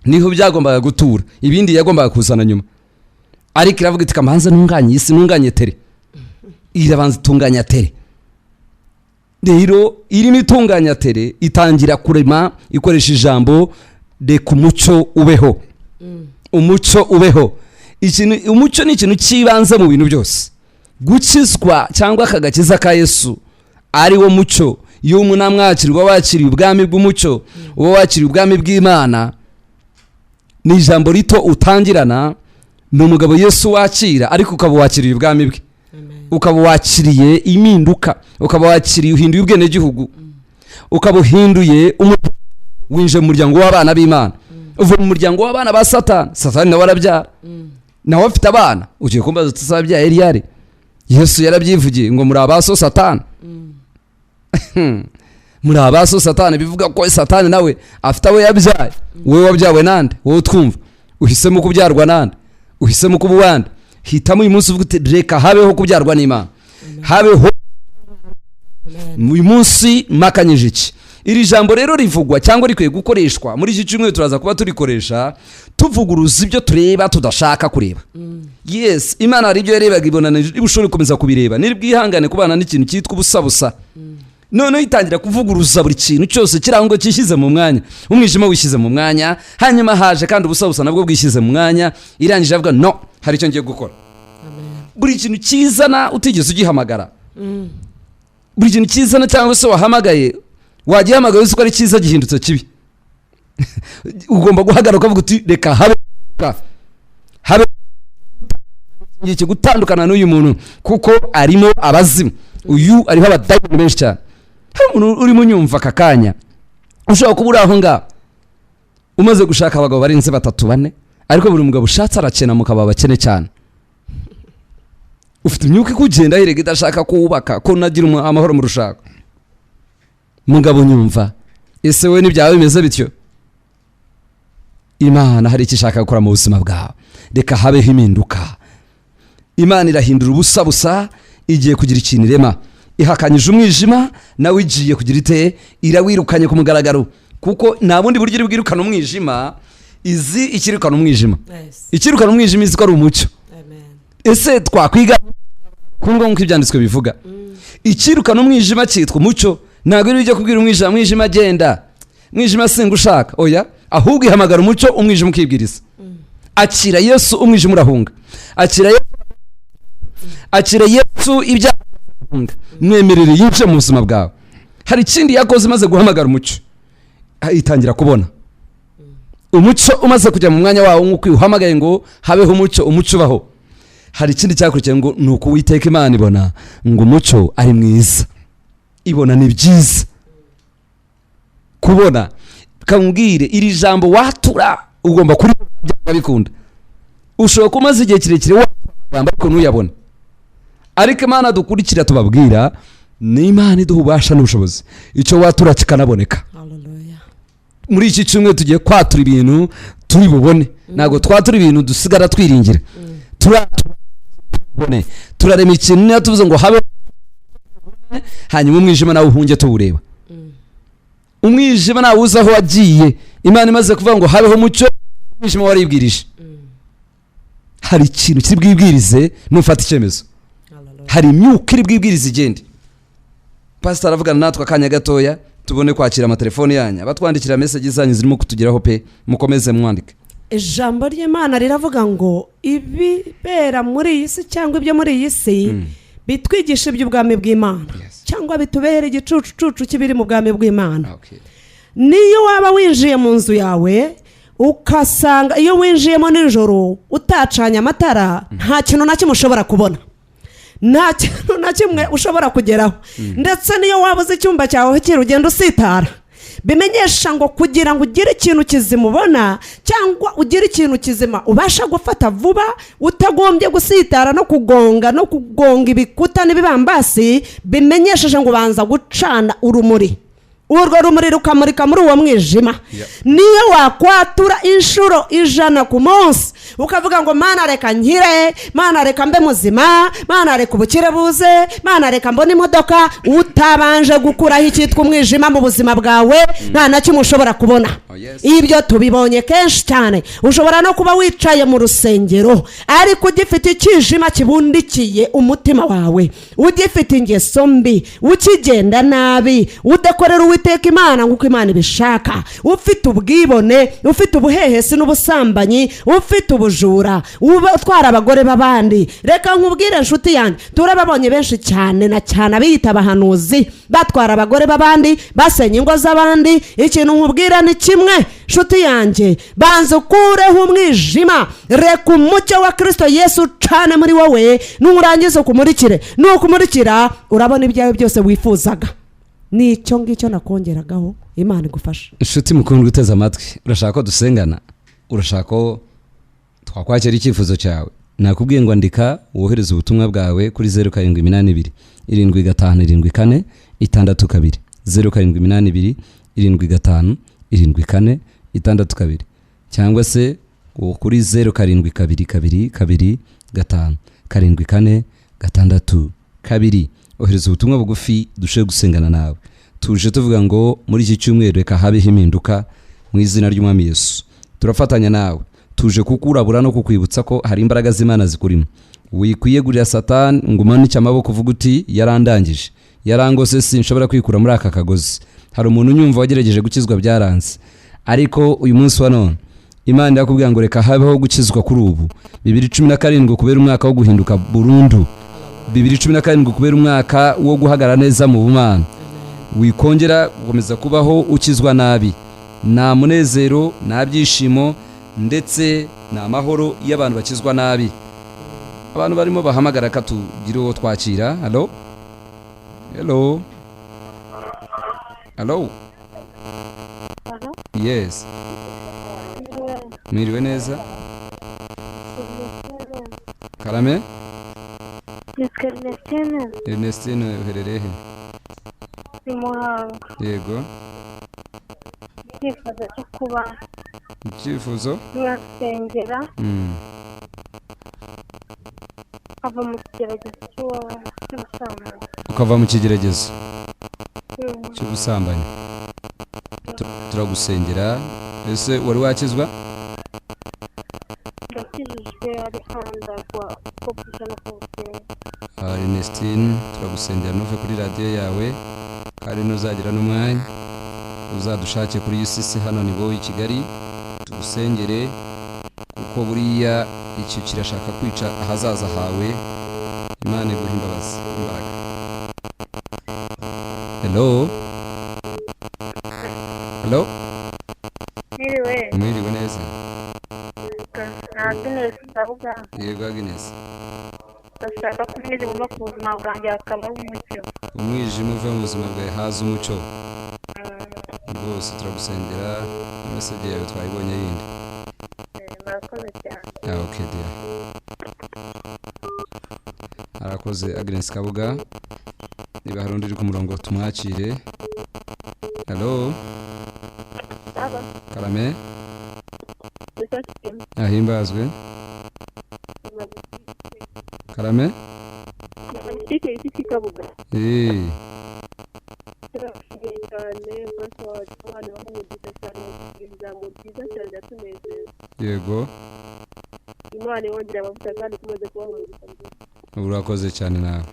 niho byagombaga gutura, ibindi yagombaga kuzana nyuma. Ariko iravuga iti kamanza ntunganye isi, ntunganye tere. Irabanza itunganya tere. Rero irimo itunganya tere, itangira kurema ikoresha ijambo reka umucyo ubeho. Umucyo ubeho. Umucyo ni ikintu cy'ibanze mu bintu byose. Gukizwa cyangwa akagakiza ka Yesu ari wo mucyo. Iyo umuntu amwakira, uba wakiriye ubwami bw'umucyo, uba wakiriye ubwami bw'Imana. Ni ijambo rito utangirana, ni umugabo Yesu wakira, ariko ukaba wakiriye ubwami bwe. Ukaba wakiriye impinduka, ukaba wakiriye uhinduye ubwenegihugu, ukaba uhinduye winje mu muryango w'abana b'Imana. Uva mu muryango w'abana ba Satani nawe arabyara. nawe afite abana ugiye kumbaza tuzabyaye ryari? Yesu yarabyivugiye ngo muri abaso Satani. Muri abaso Satani bivuga ko Satani nawe afite abo yabyaye. Wowe wabyawe nande? Wowe twumva uhisemo kubyarwa nande? Uhisemo kuba wande? Hitamo uyu munsi uvuga uti reka habeho kubyarwa n'Imana, habeho uyu munsi makanyije iki. Iri jambo rero rivugwa cyangwa rikwiye gukoreshwa muri iki cyumweru. Turaza kuba turikoresha tuvuguruza ibyo tureba tudashaka kureba. Yes, Imana hari ibyo yarebaga ibona ushobora gukomeza kubireba. Niribwihangane kubana n'ikintu cyitwa ubusabusa. Noneho itangira kuvuguruza buri kintu cyose kirango cyishyize mu mwanya. Umwijima wishyize mu mwanya, hanyuma haje kandi ubusabusa nabwo bwishyize mu mwanya. Irangije avuga no, hari icyo ngiye gukora. Buri kintu kizana utigeze ugihamagara. Buri kintu kizana cyangwa se wahamagaye wagihamagaye uzi ko ari cyiza gihindutse kibi. Ugomba guhagarara ukavuga uti reka habe iki gutandukana n'uyu muntu kuko arimo abazimu. Uyu ariho abadayimoni benshi cyane. Umuntu urimo unyumva akakanya ushobora kuba uri aho ngaho umaze gushaka abagabo barenze 3-4, ariko buri mugabo ushatse arakena mukaba bakene cyane. Ufite imyuka ikugenda hirega idashaka kuwubaka ko nagira amahoro mu rushako. Mugabo nyumva, ese we n'ibyawe bimeze bityo? Imana hari ikishaka gukora mu buzima bwawe. Reka habeho impinduka. Imana irahindura ubusabusa, igiye kugira ikintu irema. Ihakanyije umwijima, nawe igiye kugira ite irawirukanye ku mugaragaro. Kuko nta bundi buryo bwirukana umwijima, izi ikirukana umwijima. Ikirukana umwijima izi ko ari umucyo. Ese twakwiga kungo nko ibyanditswe bivuga. Ikirukana umwijima cyitwa umucyo. Ntabwo uri ujya kubwira umwijima agenda. Umwijima singa ushaka. Oya, ahubwo ihamagara umucyo umwijima ukibwiriza. Akira Yesu umwijima urahunga. Akira Yesu ibyaha mwemerere yinjire mu buzima bwawe. Hari ikindi yakoze maze guhamagara umucyo. Itangira kubona. Umucyo umaze kujya mu mwanya wawo nk'uko uhamagaye ngo habeho umucyo baho. Hari ikindi cyakurikiye ngo nuko Uwiteka Imana ibona ngo umucyo ari mwiza. Ibona ni byiza. Kubona kambwire iri jambo watura ugomba kuri bikunda. Ushobora kumaze igihe kirekire wamba ariko ntuyabona. Ariko Imana dukurikira tubabwira ni Imana iduhubasha n'ubushobozi. Icyo watura kikanaboneka. Hallelujah. Muri iki cyumwe tugiye kwatura ibintu turi bubone. Nago twatura ibintu dusigara twiringira. Turabone. Turarema ikintu niyo tuvuze ngo habe hanyuma umwijima nawe uhunge tuwureba. Umwijima nawe uza aho wagiye. Imana imaze kuvuga ngo habeho umucyo, umwijima waribwirije. Hari ikintu kiri bwibwirize nufata icyemezo. Hari imyuka iri bwibwirize igende. Pastor aravugana natwe akanya gatoya tubone kwakira amatelefone yanyu. Abatwandikira message zanyu zirimo kutugeraho pe mukomeze mwandike. Ijambo ry'Imana riravuga ngo ibibera muri iyi si cyangwa ibyo muri iyi si bitwigisha iby'ubwami bw'Imana cyangwa bitubere igicucu kibiri mu bwami bw'Imana. Niyo waba winjiye mu nzu yawe ukasanga iyo winjiyemo nijoro utacanye amatara nta kintu na kimwe ushobora kubona. Nta kintu na kimwe ushobora kugeraho. Ndetse niyo wabuze icyumba cyawe kirugenda usitara. Bimenyesha ngo kugira ngo ugire ikintu kizima ubona cyangwa ugire ikintu kizima ubasha gufata vuba utagombye gusitara no kugonga ibikuta n'ibibambasi, bimenyesheje ngo banza gucana urumuri. Urwo rumuri rukamurika muri uwo mwijima. Niyo wakwatura inshuro 100 ku munsi ukavuga ngo Mana reka nkire, Mana reka mbe muzima, Mana reka ubukire buze, Mana reka mbone imodoka, utabanje gukuraho icyitwa umwijima mu buzima bwawe nta na kimwe ushobora kubona. Ibyo tubibonye kenshi cyane. Ushobora no kuba wicaye mu rusengero ariko ugifite ikijima kibundikiye umutima wawe, ugifite ingeso mbi, ukigenda nabi, udakorera Uwiteka Imana nk'uko Imana ibishaka, ufite ubwibone, ufite ubuhehesi n'ubusambanyi, ufite ubujura, utwara abagore b'abandi. Reka nkubwire nshuti yanjye, turababonye benshi cyane na cyane abiyita abahanuzi batwara abagore b'abandi, basenya ingo z'abandi. Ikintu nkubwira ni kimwe nshuti yanjye, banza ukureho umwijima, reka umucyo wa Kristo Yesu cane muri wowe, nurangiza kumurikire. Nukumurikira urabona ibyawe byose wifuzaga. Nicyo ngicyo nakongeragaho. Imana igufasha. Inshuti mukundwa guteza amatwi, urashaka ko dusengana? Urashaka ko twakwakira icyifuzo cyawe? nakubwiye ngo andika wohereza ubutumwa bwawe kuri 0782 75 74 0782 75 74 cyangwa se kuri 0722 2 ohereza ubutumwa bugufi dushe gusengana nawe. Tuje tuvuga ngo muri iki cyumweru reka habeho impinduka mu izina ry'Umwami Yesu. Turafatanya nawe, tuje kukurabura no kukwibutsa ko hari imbaraga z'Imana zikurimo. Wikwiyegurira Satani ngo umanike amaboko uvuga uti yarandangije, yarangose sinshobora kwikura muri aka kagozi. Hari umuntu unyumva wagerageje gukizwa byaranze, ariko uyu munsi wa none Imana yakubwira ngo reka habeho gukizwa kuri ubu. 2017 kubera umwaka wo guhinduka burundu, 2017 kubera umwaka wo guhagarara neza mu bumana. Wikongera gukomeza kubaho ukizwa nabi, nta munezero, nta byishimo ndetse nta mahoro y'abantu bakizwa nabi. Abantu barimo bahamagara katugire uwo twakira. Hello hello hello. Yes, mwiriwe neza. Karame Ernestine uherereye he? Yego. icyifuzo cyo kuba Icyifuzo mwasengera ava mu kigeragezo cy'ubusambanyi. ukava mu kigeragezo cy'ubusambanyi. Turagusengera. Ese wari wakizwa? ndakijijwe ariko ndagwa ko bwije no kubusenga. Ernestine, turagusengera nuve kuri radio yawe kandi nuzagira n'umwanya uzadushake kuri UCC hano ni bo i Kigali, tugusengere kuko buriya icyo kirashaka kwica ahazaza hawe. Imana iguhe imbabazi imbaraga. Hello hello. Mwiriwe neza. Agnes ndavuga. Yego Agnes. Ndashaka ko umwijima uva ku buzima bwanjye hakabaho umucyo. Umwijima uva mu buzima bwawe haza umucyo. Rwose turagusengera, message yawe twayibonye yindi. Murakoze cyane. Okay dear. Arakoze Agnes Kabuga. Niba hari undi uri ku murongo tumwakire. Hello. Karame. Ahimbazwe. Karame. Yego. Imana yongera amavuta kandi kumaze kubaho mu gihe. Urakoze cyane nawe.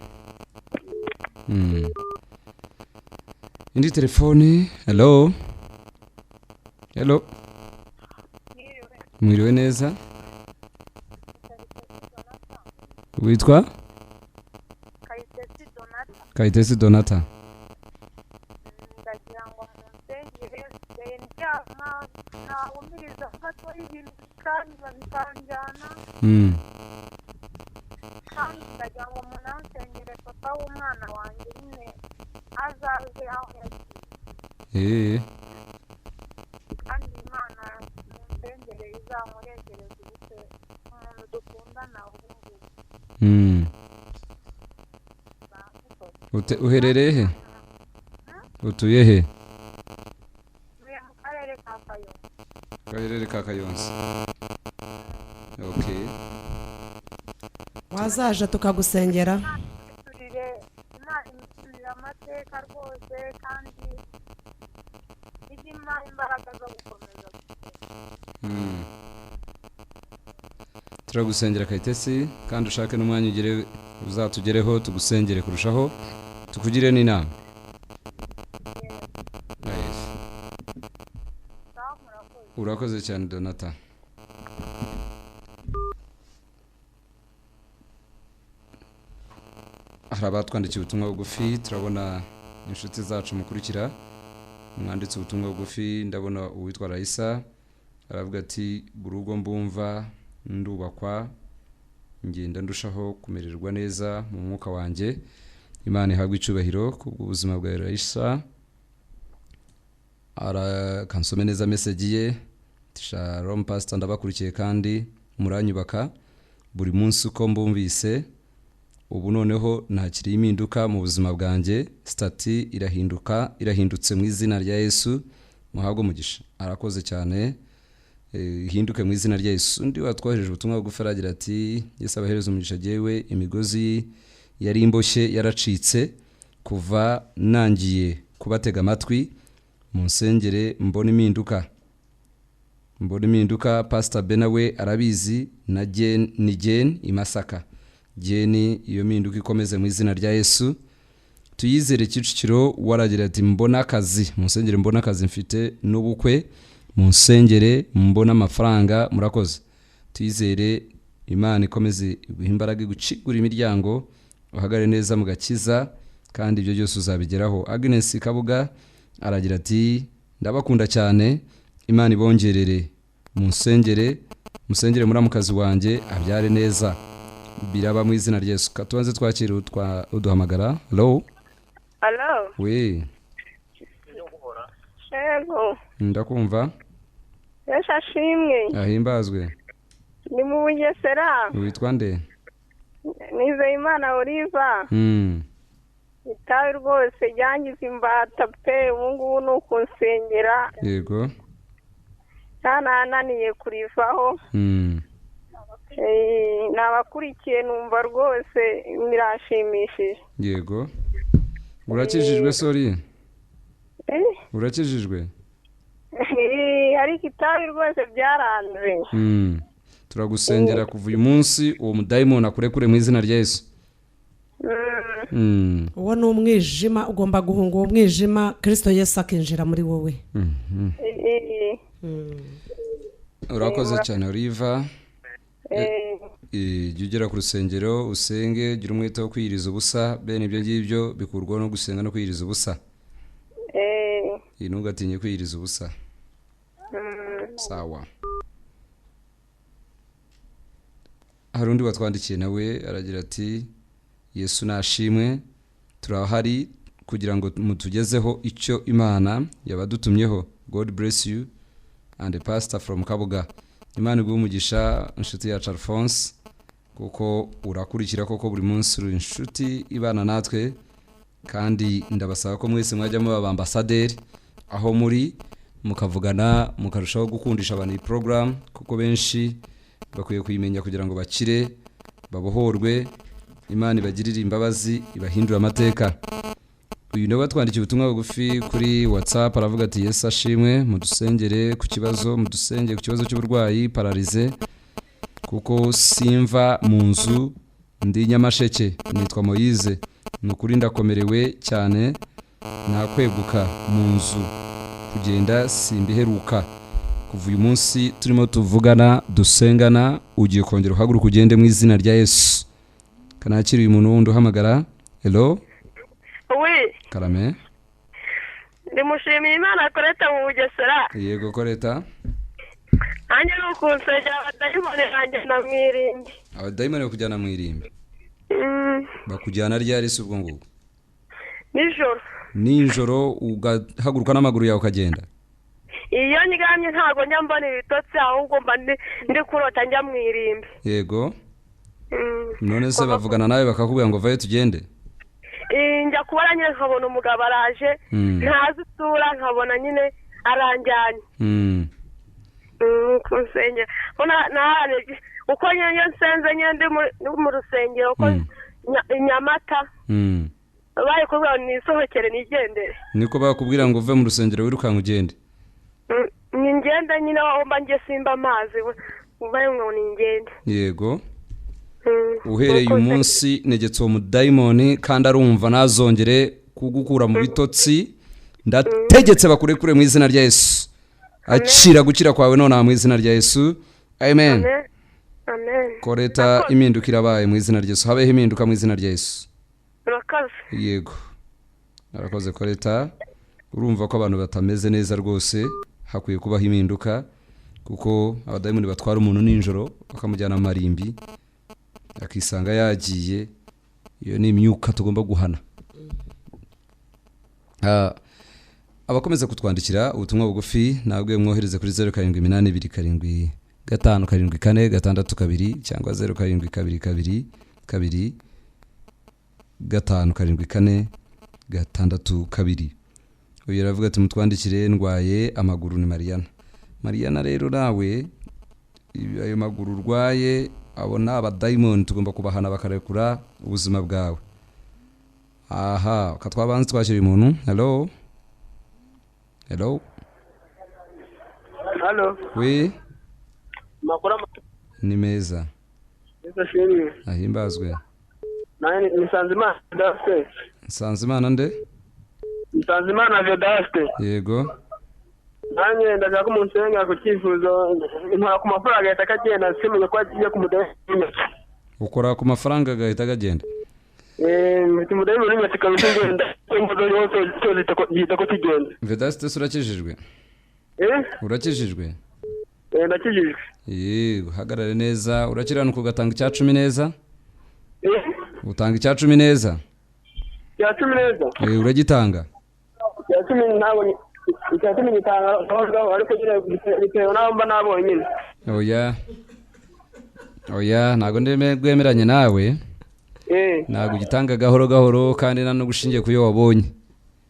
Indi telefoni. Hello. Hello. Mwiriwe neza. Witwa? Kayitesi Donata. Ndagira ngo munsengere na umiriza fato y'ibintu kandi babikanjana. Kandi ndagira ngo munansengere papa w'umwana wanjye nyine azaze aho yagiye. Kandi Imana munsengere izamuregereza ubukwe umuntu dukundana ubundi. Uherereye he? Utuye he? Mu karere ka Kayonza. Karere ka Kayonza. Okay. Wazaje tukagusengera. Imana imuturira amateka rwose kandi igima imbaraga zo gukomeza. Turagusengera Kayitesi kandi ushake n'umwanya ugere uzatugereho tugusengere kurushaho tukugire n'inama. Urakoze cyane Donata. Hari abatwandikiye ubutumwa bugufi, turabona inshuti zacu mukurikira mwanditse ubutumwa bugufi. Ndabona uwitwa Raisa aravuga ati burugo mbumva ndubakwa ngenda ndushaho kumererwa neza mu mwuka wanjye. Imana ihabwe icubahiro kubw'ubuzima bwa Raisa. Kansome neza message ye. Shalom pastor ndabakurikiye kandi muranyubaka buri munsi uko mbumvise ubu noneho ntakiri impinduka mu buzima bwanjye, stati irahindutse mu izina rya Yesu, muhabwe umugisha. Arakoze cyane, ihinduke mu izina rya Yesu. Undi watwohereje ubutumwa bugufi aragira ati Yesu abahereza umugisha, jyewe imigozi yari imboshye yaracitse kuva nangiye kubatega amatwi, munsengere mbona impinduka. Pastor Benawe arabizi na Jen imasaka, Jeni iyo mpinduka ikomeze mu izina rya Yesu. Tuyizere Kicukiro waragira ati mbona akazi, munsengere mbona akazi, mfite n'ubukwe, munsengere mbona amafaranga. Murakoze. Tuyizere Imana ikomeze imbaraga gucigura imiryango, uhagare neza mu gakiza kandi ibyo byose uzabigeraho. Agnes Kabuga aragira ati ndabakunda cyane, Imana ibongerere, munsengere muri mukazi wanjye abyare neza, biraba mu izina rya Yesu. Katubanze twakira uduhamagara. Hello. We. Yego. Ndakumva. Yesu ashimwe. Ahimbazwe. Ni mu Bugesera. Witwa nde? Nizeyimana Oliva. Itabi rwose ryangize imbata pe, ubu ngubu ni ukunsengera. Yego. Ntananiye kurivaho. Nabakurikiye numva rwose birashimishije. Yego. Urakijijwe sori? Urakijijwe? Ariko itabi rwose byaranze. Turagusengera kuva uyu munsi uwo mudayimoni akurekure mu izina rya Yesu. Uwo ni umwijima, ugomba guhunga uwo mwijima, Kristo Yesu akinjira muri wowe. Urakoze cyane Oliva. Jya ugera ku rusengero usenge, gira umwete wo kwiyiriza ubusa, bene ibyo ngibyo bikurwaho no gusenga no kwiyiriza ubusa. Ntugatinye kwiyiriza ubusa. Sawa. Hari undi watwandikiye nawe aragira ati Yesu nashimwe, turahari kugira ngo mutugezeho icyo Imana yabadutumyeho. God bless you and the pastor from Kabuga. Imana iguhe umugisha inshuti yacu Alphonse, kuko urakurikira koko buri munsi uri inshuti ibana natwe, kandi ndabasaba ko mwese mwajya muba ambasaderi aho muri, mukavugana mukarushaho gukundisha abantu iyi program, kuko benshi bakwiye kuyimenya kugira ngo bakire babohorwe, Imana ibagirire imbabazi, ibahindura amateka. Uyu nawe watwandikiye ubutumwa bugufi kuri WhatsApp aravuga ati Yesu ashimwe, mudusengere ku kibazo cy'uburwayi paralize, kuko simva mu nzu ndi Nyamasheke, nitwa Moyize, nukuri ndakomerewe cyane, nakweguka mu nzu kugenda simbiheruka. Kuva uyu munsi turimo tuvugana dusengana, ugiye kongera uhaguruka ugende mu izina rya Yesu. Kanakiri uyu muntu wundi uhamagara. Hello. Oui. Karame. Ndimushimiye Imana Koreta mu Bugesera. Yego Koreta. Anje nukunsengera abadayimoni banjye na mwirimbi. Abadayimoni bakujyana mu irimbi? Bakujyana ryari se ubwo ngubu? Nijoro ugahaguruka n'amaguru yawe ukagenda? Iyo nyigamye ntago njya mbona ibitotsi, ahubwo mba ndi kurota njya mu irimbi. Yego. None se bavugana nawe bakakubwira ngo vaye tugende? Njya kubara nyine nkabona umugabo araje, ntazi isura, nkabona nyine aranjyanye. Kunsengera uko nyine nsenze nyine ndi mu rusengero ko Nyamata, baye kubwira nisohokere nigendere. Niko bakubwira ngo uve mu rusengero wirukanka ugende? Ningende nyine aho mba ngiye simba amazi, baye ngo ningende. Yego. Uhereye uyu munsi negetse uwo mudayimoni kandi arumva nazongere kugukura mu bitotsi, ndategetse bakurekure mu izina rya Yesu. Akira gukira kwawe none mu izina rya Yesu. Amen. Amen. Koreta impindukira baye mu izina rya Yesu. Habeho impinduka mu izina rya Yesu. Urakaze. Yego. Narakoze Koreta. Urumva ko abantu batameze neza rwose, hakwiye kubaho impinduka, kuko abadayimoni batwara umuntu ninjoro bakamujyana mu marimbi akisanga yagiye. Iyo ni imyuka tugomba guhana. Abakomeza kutwandikira ubutumwa bugufi nabwe mwohereze kuri 0782 57462 cyangwa 0722 uyu aravuga ati mutwandikire ndwaye amaguru ni Mariana rero nawe ayo maguru urwaye abona abadayimoni tugomba kubahana bakarekura ubuzima bwawe. Aha katwabanze twashira umuntu. Hello we makuru ni meza shiri ahimbazwe nani Nsanzimana nde Nsanzimana Vedaste yego nanye ndashaka umunsenga ku cyifuzo intwara ku mafaranga yatakagenda simenye ko agiye kumudenya ukora ku mafaranga gahita gagenda tumudenya muri matika bigenda ingozo yose yita ko tugenda Vedaste urakijijwe urakijijwe ndakijijwe uhagarare neza urakiranuka ugatanga icya 10 neza utanga icya 10 neza icya 10 neza uragitanga icya 10 ntabwo icya 10 gitanga ariko bitewe naho mba nabonye oya ntago ndemwemeranye nawe ntago gitanga gahoro kandi nano gushingiye ku yo wabonye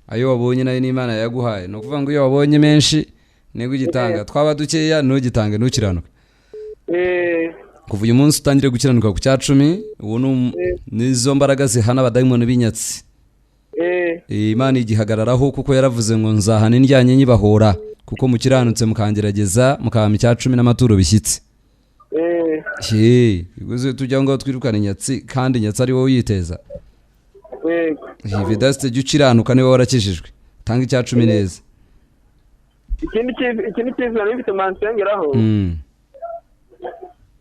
ayo wabonye nayo n'Imana yaguhaye no kuvuga ngo iyo wabonye menshi nego gitanga twaba dukeya no gitange ntukiranuka kuva uyu munsi utangire gukiranuka ku cya 10 uwo nizo mbaraga zihana abadayimoni b'inyatsi Imana igihagararaho kuko yaravuze ngo nzahana indyanye nyibahora kuko mukiranutse mukangerageza mukama icya 10 n'amaturo bishyitse iguze tujya ngo twirukane inyatsi kandi inyatsi ari wowe uyiteza Vedaste jukiranuka niwe warakijijwe tanga icya 10 neza ikindi cyiza nifite mansengeraho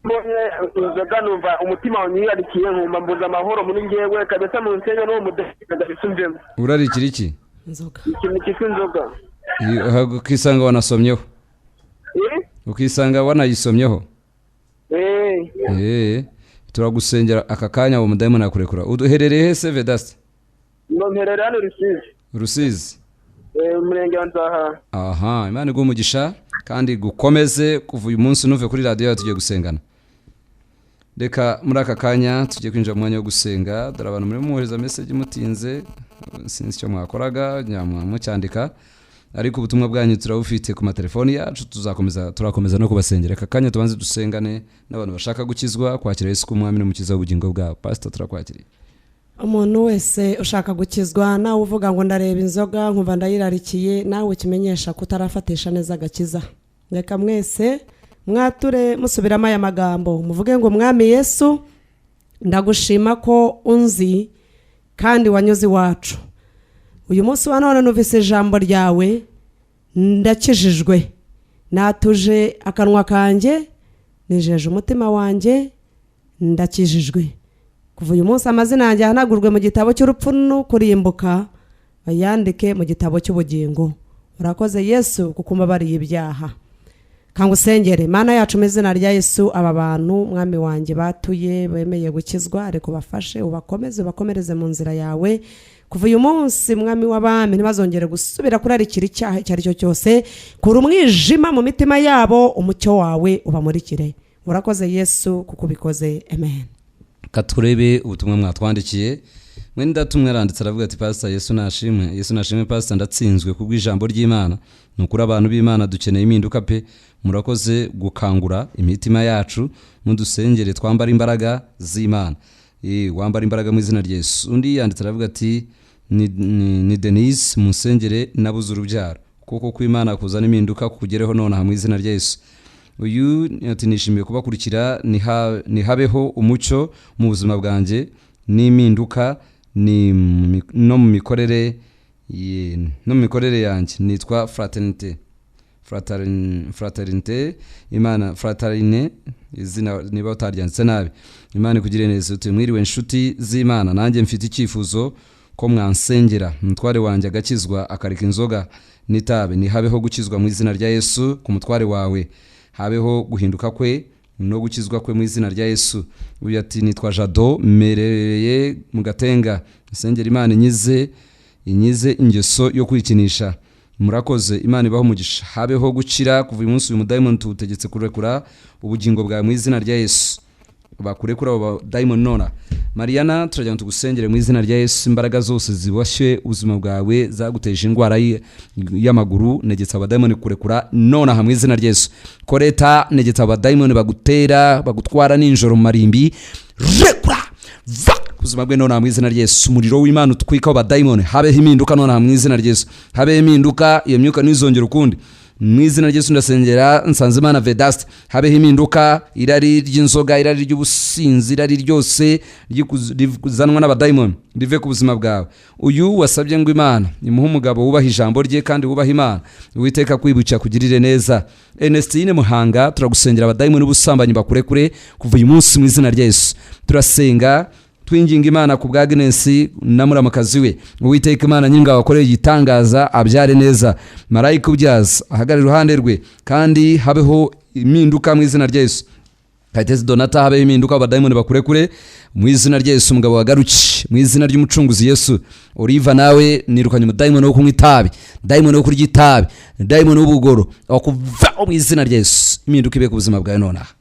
mbonye inzoga numva umutima wanyiyarikiye nkumva mbuza amahoro muri ngewe kabisa mu nsenga no mudafika bisumvemo urarikira iki inzoga ikintu cyitwa inzoga ukisanga wanasomyeho ukisanga wanayisomyeho turagusengera aka kanya uwo mudayimoni akurekura uduherereye hese Vedaste mperera hano Rusizi umurenge wa Nzaha. Aha Imana igumugisha kandi gukomeze kuva uyu munsi nuve kuri radio yacu tugiye gusengana. Reka muri aka kanya tugiye kwinjira mu mwanya wo gusenga dore abantu muri muhereza message mutinze sinzi cyo mwakoraga nyamwa cyandika ariko ubutumwa bwanyu turabufite ku matelefoni yacu turakomeza no kubasengera. Aka kanya tubanze dusengane n'abantu bashaka gukizwa kwakira Yesu kumwami n'umukiza w'ubugingo bwabo. Pastor turakwakiriye. Umuntu wese ushaka gukizwa nawe uvuga ngo ndareba inzoga nkumva ndayirarikiye nawe kimenyesha kutarafatisha neza agakiza. Reka mwese mwature musubiramo aya magambo muvuge ngo mwami Yesu ndagushima ko unzi kandi wanyuze iwacu. Uyu munsi wa none numvise ijambo ryawe ndakijijwe natuje akanwa kanjye nijeje umutima wanjye ndakijijwe. Kuva uyu munsi amazina yanjye ahanagurwe mu gitabo cy'urupfu no kurimbuka bayandike mu gitabo cy'ubugingo. Urakoze Yesu kuko umubariye ibyaha. Kangusengere Mana yacu mu izina rya Yesu aba bantu mwami wanjye batuye bemeye gukizwa ariko bafashe ubakomereze mu nzira yawe. Kuva uyu munsi mwami w'abami ntibazongere gusubira kurarikira icyaha icyo ari cyo cyose. Kura umwijima mu mitima yabo umucyo wawe ubamurikire. Urakoze Yesu kuko ubikoze. Amen. Katurebe ubutumwa mwatwandikiye mwene datumwe aranditse aravuga ati Pastor Yesu nashimwe Pastor ndatsinzwe kubw'ijambo ry'Imana nukuri abantu b'Imana dukeneye impinduka pe murakoze gukangura imitima yacu mudusengere twambara imbaraga z'Imana wambara imbaraga mu izina rya Yesu. Undi yanditse aravuga ati ni Denise musengere nabuze urubyaro kuko ku Imana kuzana impinduka kugereho none hamwe izina rya Yesu. Uyu ati nishimiye kubakurikira nihabeho umucyo mu buzima bwanjye n'impinduka no mu mikorere yanjye nitwa fraternité Imana fraterine izina niba utaryanditse nabi Imana kugire neza tumwiriwe inshuti z'Imana nanjye mfite icyifuzo ko mwansengera mutware wanjye agakizwa akarika inzoga n'itabe nihabeho gukizwa mu izina rya Yesu ku mutware wawe habeho guhinduka kwe no gukizwa kwe mu izina rya Yesu. Uyu ati nitwa Jado mereye mu Gatenga nsengera Imana inyize ingeso yo kwikinisha murakoze. Imana ibaho umugisha, habeho gukira kuva uyu munsi. Uyu mudayimoni tutegetse kurekura ubugingo bwawe mu izina rya Yesu, bakurekura abo dayimoni nona. Mariana, turagira ngo tugusengere mu izina rya Yesu. Imbaraga zose zibashe ubuzima bwawe zaguteje indwara y'amaguru, negetse abadayimoni kurekura nona mu izina rya Yesu. Koreta, negetse abadayimoni bagutera bagutwara ninjoro mu marimbi, rekura va ubuzima bwe nona mu izina rya Yesu. Umuriro w'Imana utwika abadayimoni, habeho impinduka nona mu izina rya Yesu, habeho impinduka. Iyo myuka ntizongere ukundi mu izina rya Yesu. Ndasengera Nsanzimana Vedaste, habeho impinduka. Irari ry'inzoga, irari ry'ubusinzi, irari ryose rikuzanwa n'abadayimoni rive ku buzima bwawe. Uyu wasabye ngo Imana imuhe umugabo wubaha ijambo rye kandi wubaha Imana, Uwiteka kwibukira kugirire neza. Ernestine Muhanga, turagusengera abadayimoni b'ubusambanyi bakurekure kuva uyu munsi mu izina rya Yesu. Turasenga twinginga Imana ku bwa Agnes na muramakazi we, Uwiteka Imana nyinga wakoreye igitangaza, abyare neza. Marayika ubyaza ahagarara iruhande rwe, kandi habeho impinduka mu izina rya Yesu. Kayitesi Donata, habeho impinduka, abadayimoni bakurekure mu izina rya Yesu. Umugabo wagaruki mu izina ry'umucunguzi Yesu. Oliva, nawe nirukanye umudayimoni wo kunywa itabi, dayimoni wo kurya itabi, dayimoni w'ubugoro, akuva mu izina rya Yesu. Impinduka ibe ku buzima bwawe nonaha.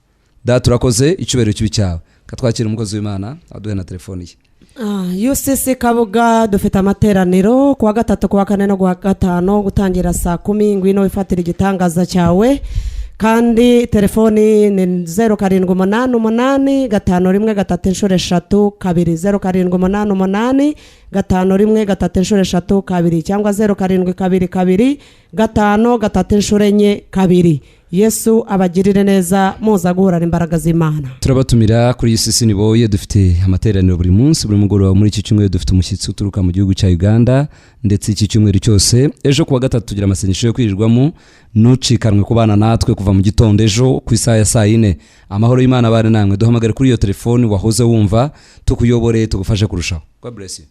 Data urakoze, icyubahiro kibi cyawe. Katwakira umukozi w'Imana aduhe na telefoni ye. UCC Kabuga dufite amateraniro kuwa gatatu, kuwa kane no kuwa gatanu gutangira saa 10. Ngwino wifatira igitangaza cyawe, kandi telefoni ni 0788 51 3 2 0788 51 cyangwa 0722 5 3 Yesu abagirire neza, muza guhorana imbaraga z'Imana. Turabatumira kuri UCC Niboye, dufite amateraniro buri munsi, buri mugoroba. Muri iki cyumweru dufite umushyitsi uturuka mu gihugu cya Uganda, ndetse iki cyumweru cyose. Ejo kuwa gatatu tugira amasengesho yo kwirirwamo, nucikanwe kubana natwe kuva mu gitondo ejo ku isaha ya 4. Amahoro y'Imana abane namwe. Duhamagare kuri iyo telefoni wahoze wumva, tukuyobore tugufashe kurushaho. God bless you.